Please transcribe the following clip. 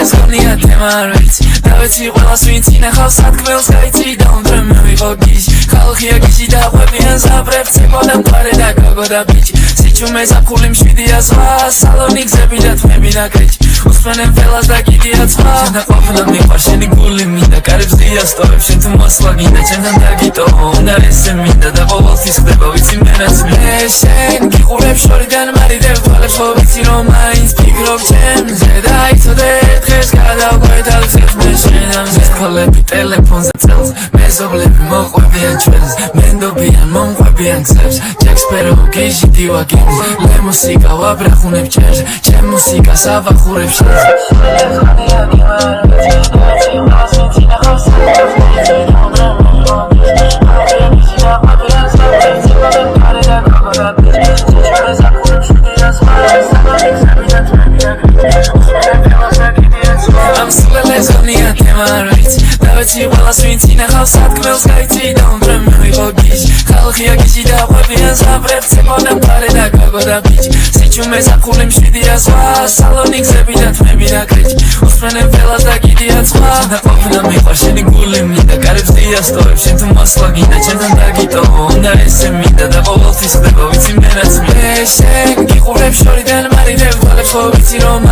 სულელეს გონია თემა არ ვიცი დავეცი ყველას ვინც ინახავს სადგმელს გაიცი და უნდა მივიღო გიჟი ხალხია გიჟი და ყვებიან ზაბრებს ცეკვოდა მყარე და გოგოდა ბიჭი სიჩუმე ზაფხული მშვიდია ზღვა სალონი გზები და თმები და კრეჭი უსმენენ ფელას და კიდია ცმა და ყოფნა მიყვარ შენი გული მინდა კარებს დიასტოვებ შენ თუ მოსვლა გინდა ჩემთან დაგიტოვო უნდა ესე მინდა და ყოველთვის ხდება ვიცი მერაც მე შენ გიყურებ შორიდან მარიდებ თვალებს ხო ვიცი რომ მაინც ფიქრობ ჩემზე და იცოდე დღეს გადავკვეთავ ზეთმე შენამზე სკოლები ტელეფონზე წელს მეზობლები მოყვებიან ჩვენს მენდობიან მომყვებიან გზებს ჯექსპერო გიჟი დივაგებს ლე მუსიკა ვაბრახუნებ ჭერს ჩემ მუსიკას ავახურებ შენს I'm სულელეს გონია თემა არ ვიცი დავეცი ყველას ვინც ინახავს სადგმელს გაიცი და უნდა მივიღო გიჟი ხალხია გიჟი და ყვებიან ზაბრებს ცეკვოდა მყარე და გოგოდა ბიჭი სიჩუმე ზაფხული მშვიდია ზღვა სალონი გზები და თმები და კრეჭი უსმენენ ფელას და კიდია ცმა და ყოფნა მიყვარ შენი გული მინდა კარებს დიასტოვებ შენ თუ მოსვლა გინდა ჩემთან დაგიტოვო უნდა ესე მინდა და ყოველთვის ხდება ვიცი მერაც მე შენ გიყურებ შორიდან მარიდებ თვალებს ხო ვიცი რომ